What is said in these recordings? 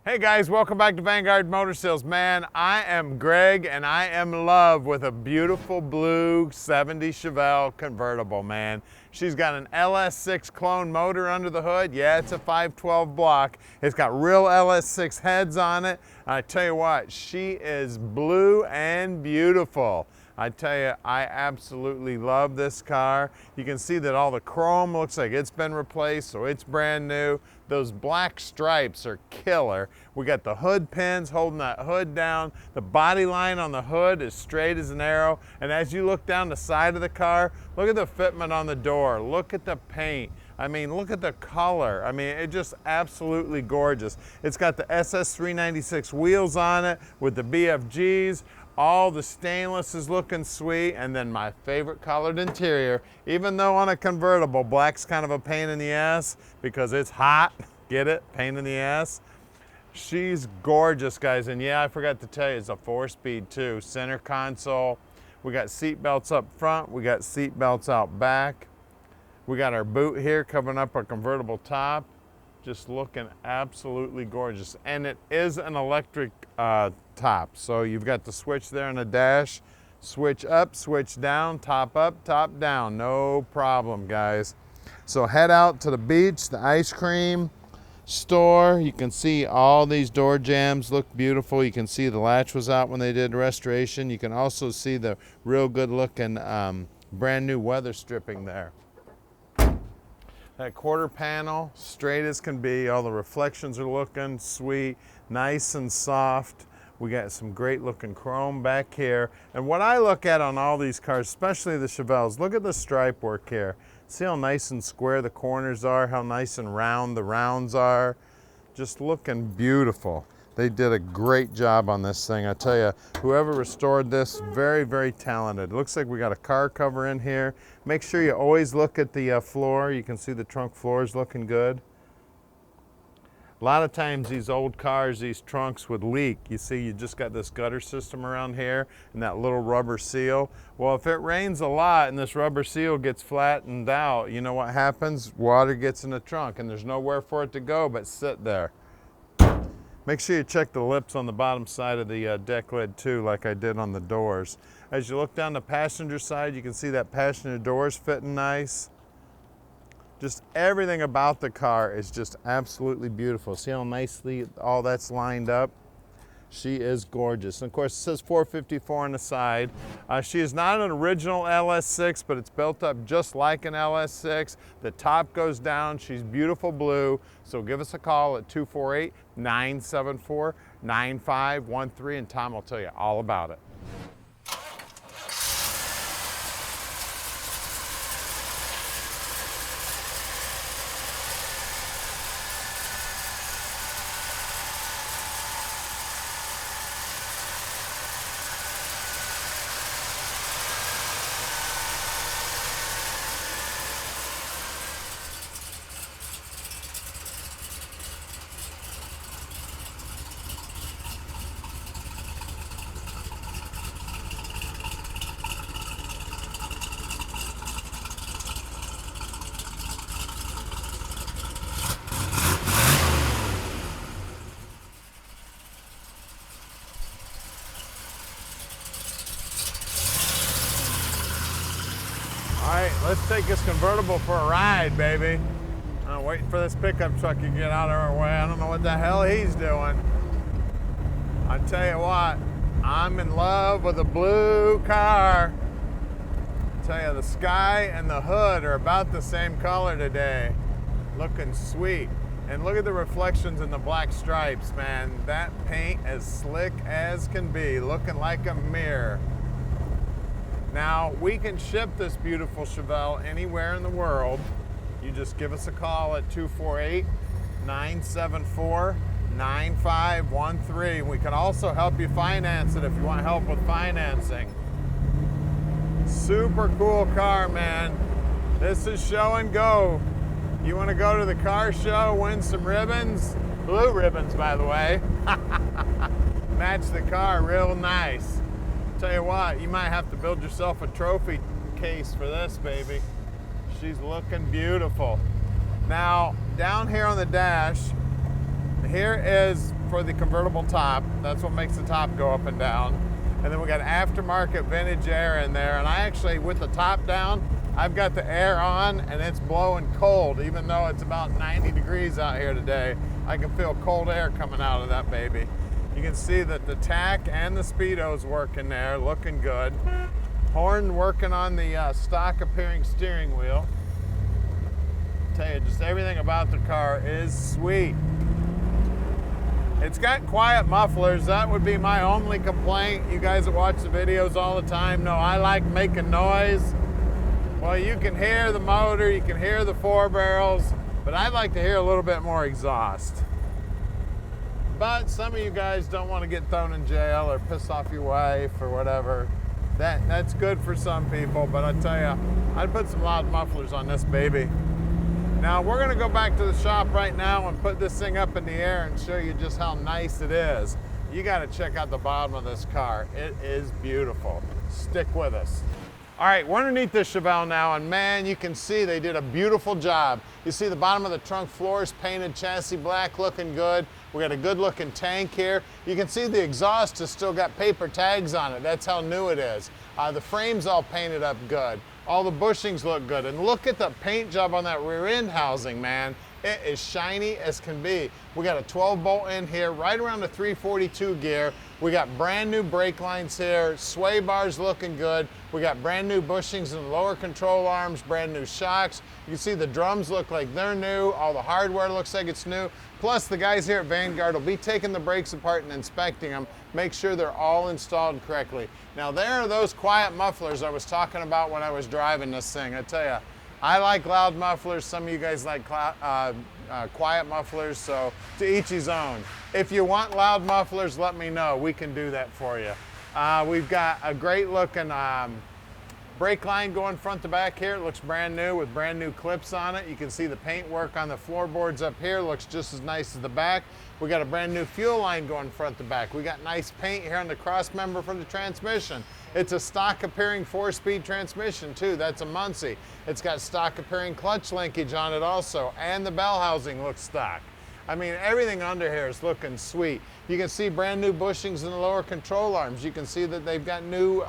Hey guys, welcome back to Vanguard Motor Sales. Man, I am Greg and I am in love with a beautiful blue 70 Chevelle Convertible, man. She's got an LS6 clone motor under the hood. Yeah, it's a 512 block. It's got real LS6 heads on it. I tell you what, she is blue and beautiful. I tell you, I absolutely love this car. You can see that all the chrome looks like it's been replaced, so it's brand new. Those black stripes are killer. We got the hood pins holding that hood down. The body line on the hood is straight as an arrow. And as you look down the side of the car, look at the fitment on the door. Look at the paint. I mean, look at the color. I mean, it's just absolutely gorgeous. It's got the SS396 wheels on it with the BFGs. All the stainless is looking sweet, and then my favorite colored interior. Even though on a convertible, black's kind of a pain in the ass because it's hot, get it? Pain in the ass. She's gorgeous, guys, and yeah, I forgot to tell you, it's a 4-speed too. Center console. We got seat belts up front, we got seat belts out back. We got our boot here covering up our convertible top. Just looking absolutely gorgeous. And it is an electric top. So you've got the switch there in the dash. Switch up, switch down, top up, top down. No problem, guys. So head out to the beach, the ice cream store. You can see all these door jambs look beautiful. You can see the latch was out when they did restoration. You can also see the real good looking brand new weather stripping there. That quarter panel, straight as can be. All the reflections are looking sweet, nice and soft. We got some great looking chrome back here. And what I look at on all these cars, especially the Chevelles, look at the stripe work here. See how nice and square the corners are, how nice and round the rounds are. Just looking beautiful. They did a great job on this thing. I tell you, whoever restored this, very, very talented. It looks like we got a car cover in here. Make sure you always look at the floor. You can see the trunk floor is looking good. A lot of times these old cars, these trunks would leak. You see, you just got this gutter system around here and that little rubber seal. Well, if it rains a lot and this rubber seal gets flattened out, you know what happens? Water gets in the trunk and there's nowhere for it to go but sit there. Make sure you check the lips on the bottom side of the deck lid too, like I did on the doors. As you look down the passenger side, you can see that passenger doors fitting nice. Just everything about the car is just absolutely beautiful. See how nicely all that's lined up? She is gorgeous. And of course, it says 454 on the side. She is not an original LS6, but it's built up just like an LS6. The top goes down. She's beautiful blue. So give us a call at 248-974-9513, and Tom will tell you all about it. All right, let's take this convertible for a ride, baby. I'm waiting for this pickup truck to get out of our way. I don't know what the hell he's doing. I tell you what, I'm in love with a blue car. I tell you, the sky and the hood are about the same color today. Looking sweet. And look at the reflections in the black stripes, man. That paint as slick as can be, looking like a mirror. Now, we can ship this beautiful Chevelle anywhere in the world. You just give us a call at 248-974-9513. We can also help you finance it if you want help with financing. Super cool car, man. This is show and go. You want to go to the car show, win some ribbons? Blue ribbons, by the way. Match the car real nice. Tell you what, you might have to build yourself a trophy case for this, baby. She's looking beautiful. Now, down here on the dash, here is for the convertible top. That's what makes the top go up and down. And then we got aftermarket vintage air in there. And I actually, with the top down, I've got the air on and it's blowing cold. Even though it's about 90 degrees out here today, I can feel cold air coming out of that baby. You can see that the tack and the speedo's working there, looking good. Horn working on the stock appearing steering wheel. Tell you, just everything about the car is sweet. It's got quiet mufflers. That would be my only complaint. You guys that watch the videos all the time know I like making noise. Well, you can hear the motor, you can hear the 4 barrels, but I'd like to hear a little bit more exhaust. But some of you guys don't want to get thrown in jail or piss off your wife or whatever. That's good for some people, but I tell you, I'd put some loud mufflers on this baby. Now we're gonna go back to the shop right now and put this thing up in the air and show you just how nice it is. You gotta check out the bottom of this car. It is beautiful. Stick with us. All right, we're underneath this Chevelle now, and man, you can see they did a beautiful job. You see the bottom of the trunk floor is painted chassis black, looking good. We got a good looking tank here. You can see the exhaust has still got paper tags on it. That's how new it is. The frame's all painted up good. All the bushings look good. And look at the paint job on that rear end housing, man. It is shiny as can be. We got a 12 bolt in here, right around the 342 gear. We got brand new brake lines here, sway bars looking good. We got brand new bushings in the lower control arms, brand new shocks. You can see the drums look like they're new. All the hardware looks like it's new. Plus the guys here at Vanguard will be taking the brakes apart and inspecting them, make sure they're all installed correctly. Now there are those quiet mufflers I was talking about when I was driving this thing. I tell you, I like loud mufflers. Some of you guys like quiet mufflers, so to each his own. If you want loud mufflers, let me know. We can do that for you. We've got a great looking brake line going front to back here. It looks brand new with brand new clips on it. You can see the paint work on the floorboards up here. Looks just as nice as the back. We got a brand new fuel line going front to back. We got nice paint here on the cross member for the transmission. It's a stock appearing 4-speed transmission too. That's a Muncie. It's got stock appearing clutch linkage on it also, and the bell housing looks stock. I mean, everything under here is looking sweet. You can see brand new bushings in the lower control arms. You can see that they've got new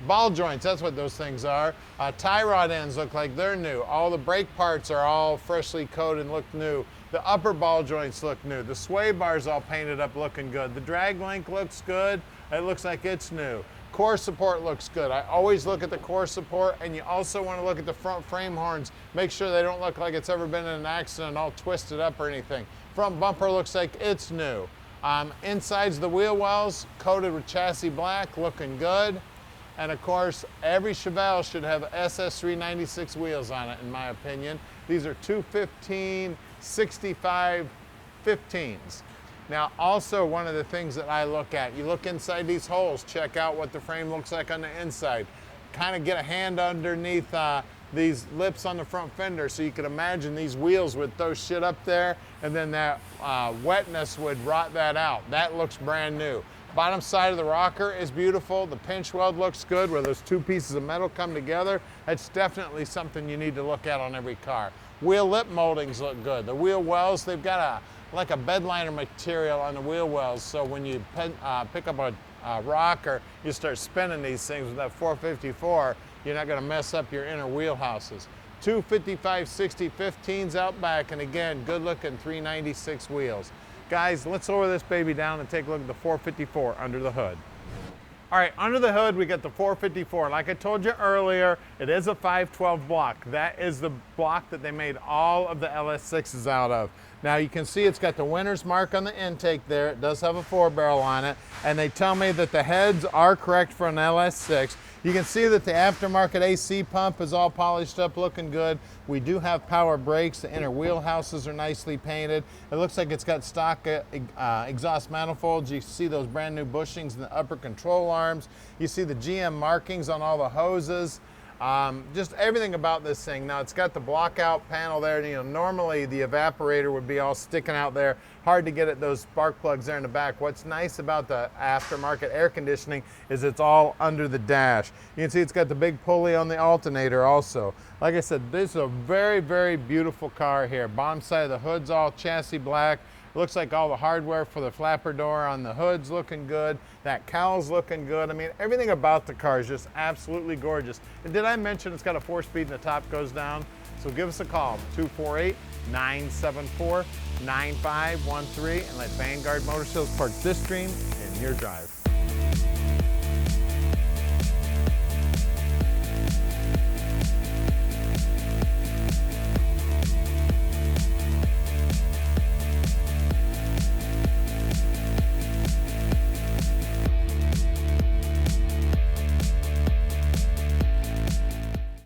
ball joints. That's what those things are. Tie rod ends look like they're new. All the brake parts are all freshly coated and look new. The upper ball joints look new. The sway bars all painted up looking good. The drag link looks good. It looks like it's new. Core support looks good. I always look at the core support, and you also want to look at the front frame horns. Make sure they don't look like it's ever been in an accident, all twisted up or anything. Front bumper looks like it's new. Insides the wheel wells, coated with chassis black, looking good. And of course, every Chevelle should have SS396 wheels on it, in my opinion. These are 215 65 15s. Now, also one of the things that I look at, you look inside these holes, check out what the frame looks like on the inside. Kind of get a hand underneath these lips on the front fender so you can imagine these wheels would throw shit up there, and then that wetness would rot that out. That looks brand new. Bottom side of the rocker is beautiful. The pinch weld looks good where those two pieces of metal come together. That's definitely something you need to look at on every car. Wheel lip moldings look good. The wheel wells, they've got like a bed liner material on the wheel wells, so when you pick up a rocker, you start spinning these things with that 454, you're not going to mess up your inner wheelhouses. 255 60 15s out back, and again, good looking 396 wheels. Guys, let's lower this baby down and take a look at the 454 under the hood. All right, under the hood, we got the 454. Like I told you earlier, it is a 512 block. That is the block that they made all of the LS6s out of. Now you can see it's got the winner's mark on the intake there. It does have a 4-barrel on it, and they tell me that the heads are correct for an LS6. You can see that the aftermarket AC pump is all polished up, looking good. We do have power brakes. The inner wheelhouses are nicely painted. It looks like it's got stock exhaust manifolds. You see those brand new bushings in the upper control arms. You see the GM markings on all the hoses. Just everything about this thing. Now it's got the block out panel there. You know, normally the evaporator would be all sticking out there. Hard to get at those spark plugs there in the back. What's nice about the aftermarket air conditioning is it's all under the dash. You can see it's got the big pulley on the alternator also. Like I said, this is a very, very beautiful car here. Bottom side of the hood's all chassis black. Looks like all the hardware for the flapper door on the hood's looking good. That cowl's looking good. I mean, everything about the car is just absolutely gorgeous. And did I mention it's got a 4-speed and the top goes down? So give us a call, 248-974-9513, and let Vanguard Motor Sales park this dream in your drive.